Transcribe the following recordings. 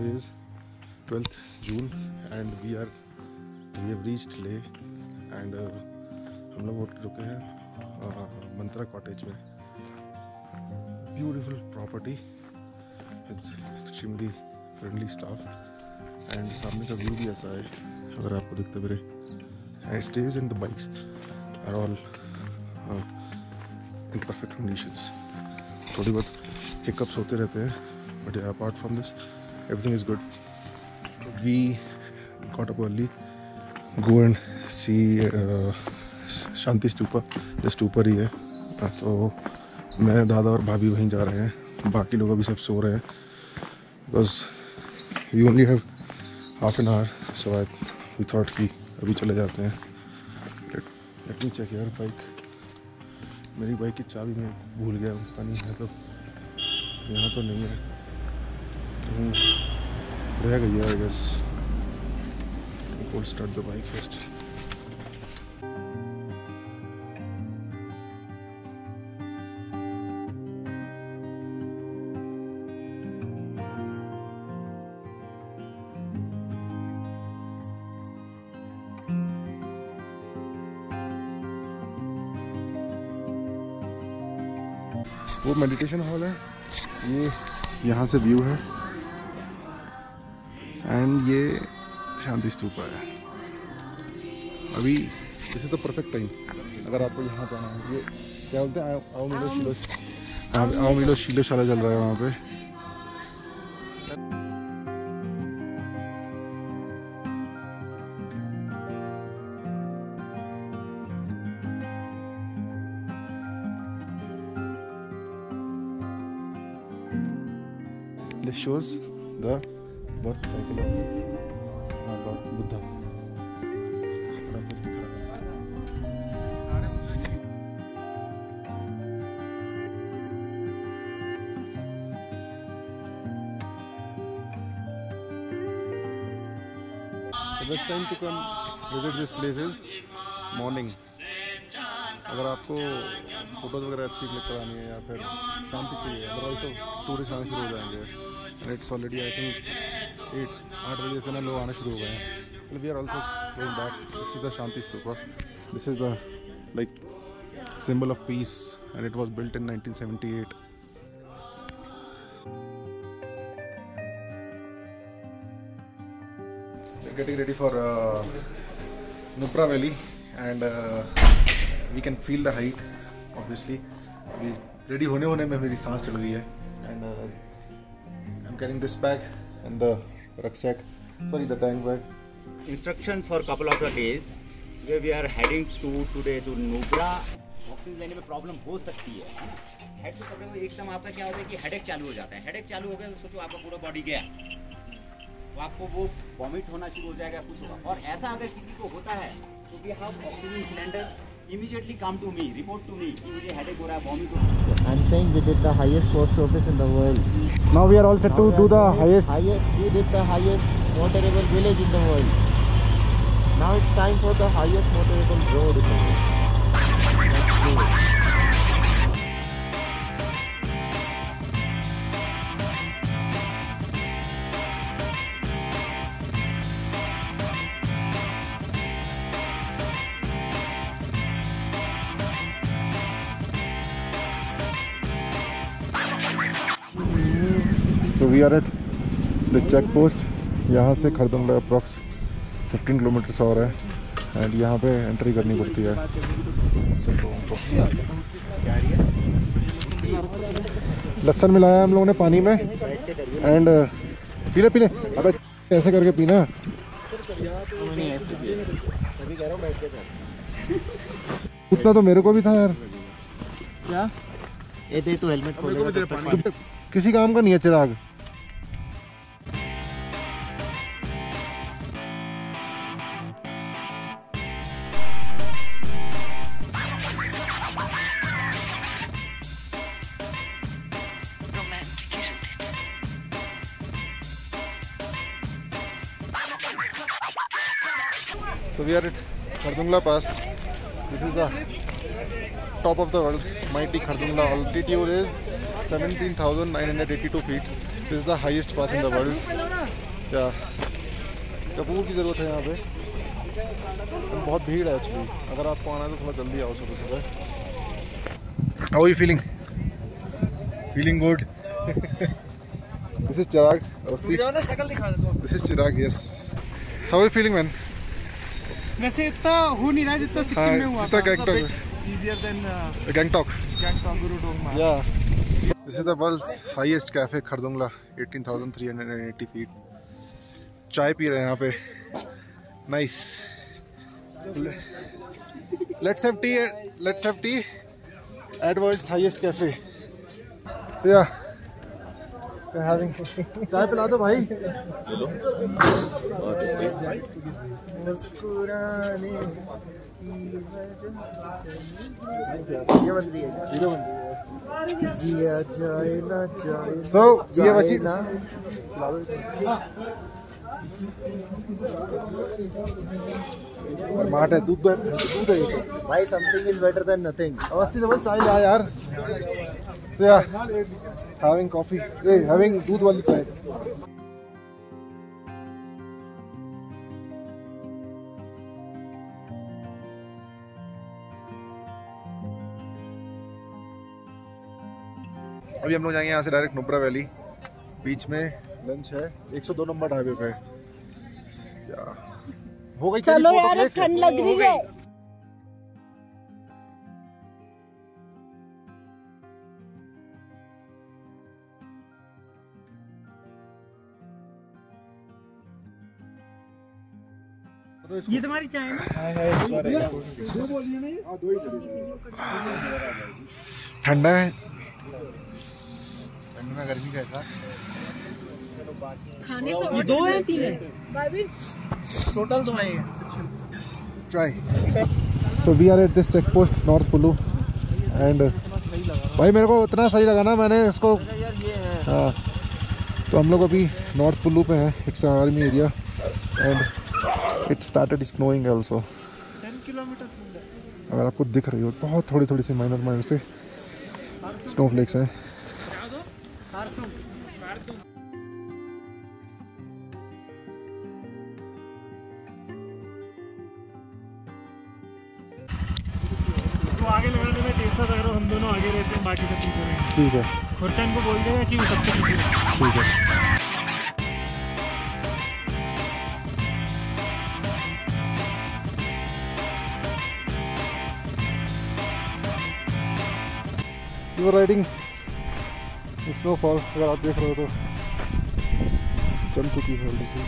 today is 12th June and we have reached Leh and हम लोग रुके हैं मंत्रा कॉटेज में. Beautiful property, it's extremely friendly staff and सामने का व्यू भी ऐसा है अगर आपको दिखता मेरे. And stays and the bikes are all in perfect conditions. थोड़ी बहुत hiccups होते रहते हैं, but yeah, apart from this, everything is good. We got up early, go and see Shanti stupa. Just ऊपर ही है, तो मैं, दादा और भाभी वहीं जा रहे हैं. बाकी लोग अभी सब सो रहे हैं because we only have half an hour, so we thought कि अभी चले जाते हैं. लेट मी चेक यार बाइक. मेरी बाइक की चाबी मैं भूल गया, उसका नहीं है तो यहाँ तो नहीं है, रह गई है I guess. We'll start the bike first. वो मेडिटेशन हॉल है, ये यहाँ से व्यू है एंड ये शांति स्तूपा है. अभी this is the perfect time अगर आपको यहाँ पे आना है. ये क्या बोलते हैं, आओ मिलो शिलोशाला चल रहा है वहाँ पे. This shows the birth cycle of Lord Buddha. The best time to come visit this place is morning. अगर आपको फोटोज वगैरह अच्छी क्लिक करानी है या फिर शांति चाहिए, अदरवाइज तो टूरिस्ट आना शुरू हो जाएंगे. And it's already I think 8 बजे से ना लोग आना शुरू हो गए हैं. We are also going back. This is the Shanti Stupa. This is the like symbol of peace and it was built in 1978. We are getting ready for Nubra valley and we can feel the height. Obviously we ready होने में मेरी सांस चढ़ गई है. and I'm carrying this bag and the rucksack, sorry the tank bag. Instruction for couple of days where we are heading to today to Nubra. Oxygen लेने में problem हो सकती है. हेड से प्रॉब्लम एकदम आपका क्या होता है कि हेडेक चालू हो जाता है. हेडेक चालू हो गया तो सोचो आपका पूरा बॉडी गया, तो आपको वो वॉमिट होना शुरू हो जाएगा, कुछ होगा. और ऐसा अगर किसी को होता है तो we have oxygen cylinder. Immediately come to me, report to me कि मुझे हेडेक हो रहा है, वॉमिट हो रहा है. I'm saying we did the highest post office in the world. Now we are all set to do the highest. We did the highest motorable village in the world. Now it's time for the highest motorable road in the world. Let's do it. So we are at the check post. यहाँ से Khardung La approx 15 kilometres और है and यहाँ पे entry करनी पड़ती है. लहसुन मिलाया हम लोगों ने पानी में एंड पीले अबे ऐसे करके पीना. उतना तो मेरे को भी था यार. क्या ये दे तो हेलमेट खोलेगा. किसी काम का नहीं है चिराग. So we are at Khardungla Pass. This is the top of the world, mighty Khardungla. Altitude is 17,982 feet. This is the highest pass in the world. क्या कपूर की ज़रूरत है यहाँ पे। बहुत भीड़ है एक्चुअली, अगर आपको आना है तो थोड़ा जल्दी आओ सुबह सुबह। How are you feeling? Feeling good. This is Chirag Awasthi. शक्ल दिखा दो। This is Chirag, yes. How are you feeling man? वैसे इतना हो नहीं रहा जितना सिक्किम में हुआ था। Gangtok easier than Gangtok Gurudongma. या this is the world's highest cafe Khardungla, 18,380 feet. चाय पी रहे हैं यहाँ पे, nice. Let's have tea at world's highest cafe. So yeah, we're having चाय पिला दो भाई। So ये बची मार्ट है, दूध है भाई, something is better than nothing. Awasthi तो चाय ला यार। तो यार हैविंग कॉफी, हैविंग दूध वाली चाय। अभी हम लोग जाएंगे यहाँ से डायरेक्ट नुब्रा वैली। बीच में लंच है 102 नंबर हाईवे पे। हो गई चलो यार, ठंड लग रही है। ये तुम्हारी चाय है ना? ठंडा है, ठंड में गर्मी का एहसास। खाने से ये 2 है 3 है टोटल तो है चाय। तो we are at this check post north Kullu and भाई मेरे को उतना सही लगा ना, मैंने इसको हाँ। तो हम लोग अभी नॉर्थ कुल्लू पे हैं, it's army area and it started snowing also. 10 kilometre अगर आपको दिख रही हो, बहुत थोड़ी थोड़ी सी माइनर से स्नोफ्लेक्स हैं। तो आगे लगाने में 150 अगर हम दोनों आगे रहते हैं, बाकी सब पीछे रहेंगे। ठीक है, खुर्चन को बोल देगा कि वो सबसे पीछे रहे। ठीक है। यू आर राइडिंग स्नोफॉल, अगर आप देख रहे हो तो चल चुकी है ऑलरेडी।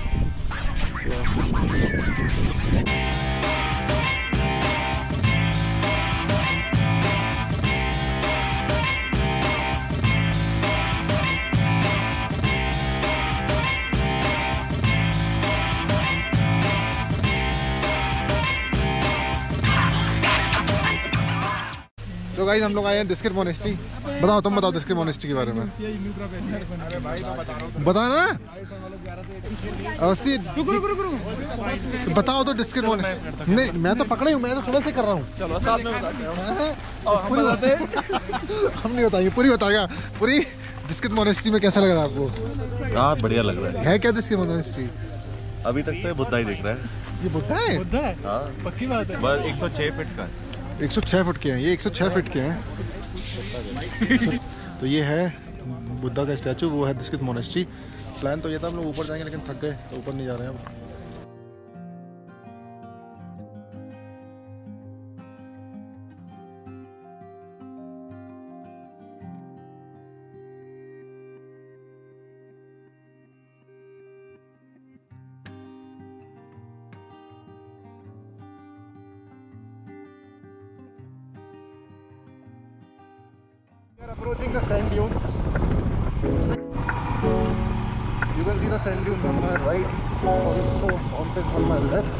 तो गाइस हम लोग आए हैं दिस्किट मोनेस्ट्री। बताओ, तुम बताओ दिस्किट मोनेस्ट्री के बारे में। बता ना अवस्थी, तो बताओ तो दिस्किट मोनेस्ट्री। नहीं, मैं तो पकड़े हूँ, मैं तो सुबह से कर रहा हूँ। चलो साथ में हम नहीं बताएंगे, पूरी बताएगा पूरी। दिस्किट मोनेस्ट्री में कैसा लग रहा है आपको? हाँ, बढ़िया लग रहा है क्या दिस्किट मोनेस्ट्री? अभी तक तो ये बुद्धा ही दिख रहा है। ये बुद्धा है? बुद्धा है? हाँ, पक्की बात है। बस 106 फीट का है। 106 फुट के हैं, ये 106 फीट के हैं। तो ये है बुद्धा का स्टैचू, वो है दिस्कित मोनेस्ट्री। प्लान तो ये था हम लोग ऊपर जाएंगे, लेकिन थक गए तो ऊपर नहीं जा रहे हैं अब। We are approaching the sand dunes. You can see the sand dunes on my right, also mountains on my left.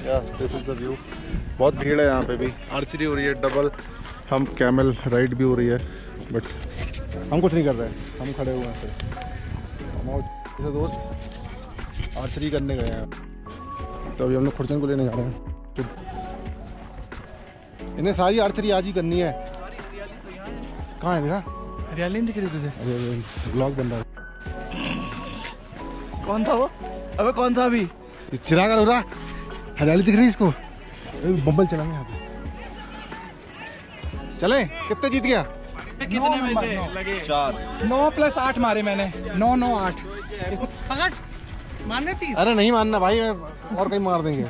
Yeah. This is the view. बहुत भीड़ है यहाँ पे भी, आर्चरी हो रही है डबल, हम कैमल राइड भी हो रही है, बट हम कुछ नहीं कर रहे हैं, हम खड़े हुए हैं सिर्फ। हमारे दोस्त आर्चरी करने गए हैं, तो अभी हम लोग खुर्चन को लेने जा रहे हैं। तो इन्हें सारी आर्चरी आज ही करनी है। कहाँ है देखा? हरियाली नहीं दिख रही तुझे? अरे ब्लॉग बन रहा है। कौन था वो? अबे कौन था अभी? चिराग हो रहा, हरियाली दिख रही है इसको। बम्बल चलाएंगे यहाँ पे, चले। कितने जीत गया? कितने में से लगे? 4 9 + 8 मारे मैंने। 9 9 8 प्रकाश मारने 30। अरे नहीं मानना भाई, और कहीं मार देंगे।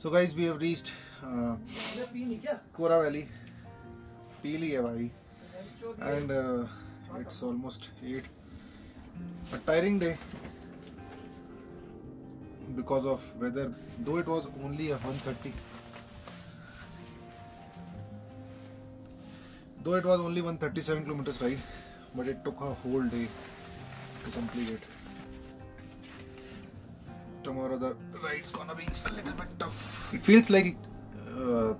So guys, we have reached Kora Valley. पी ली है भाई, and it's almost 8. A tiring day because of weather. Though it was only a 130. Though it was only 137 kilometers ride, but it took a whole day to complete it. Tomorrow the ride's gonna be a little bit tough. It feels like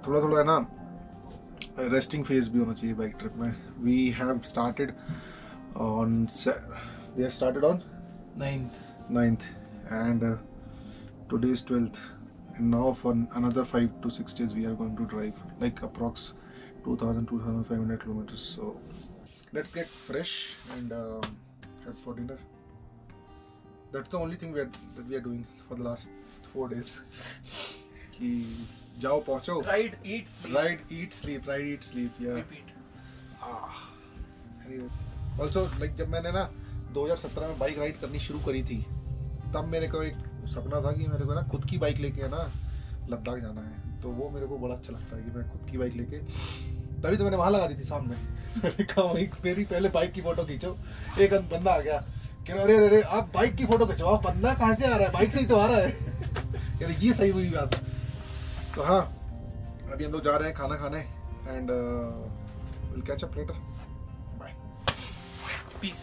थोड़ा थोड़ा है ना resting phase भी होना चाहिए bike trip में. We have started on 9th and today is 12th, and now for another 5 to 6 days we are going to drive like approx 2,500 kilometers. So let's get fresh and head for dinner. That's the only thing that we are doing for the last 4 days. कि जाओ पहुंचो, Ride, eat, sleep. Yeah. Anyway, also like जब मैंने ना 2017 में bike ride करनी शुरू करी थी, तब मेरे को एक सपना था कि मेरे को ना खुद की बाइक लेके ना लद्दाख जाना है. तो वो मेरे को बड़ा अच्छा लगता है कि मैं खुद की बाइक लेके, तभी तो मैंने वहां लगा दी थी सामने. मैंने कहा मेरी पहले बाइक की फोटो खींचो. एक बंदा आ गया, कह रहा अरे आप बाइक की फोटो खिंचवाओ, बंदा कहाँ से आ रहा है, बाइक से ही तो आ रहा है. यार ये सही हुई बात है. तो हाँ, अभी हम लोग जा रहे हैं खाना खाने, and will catch up later. Bye. Peace.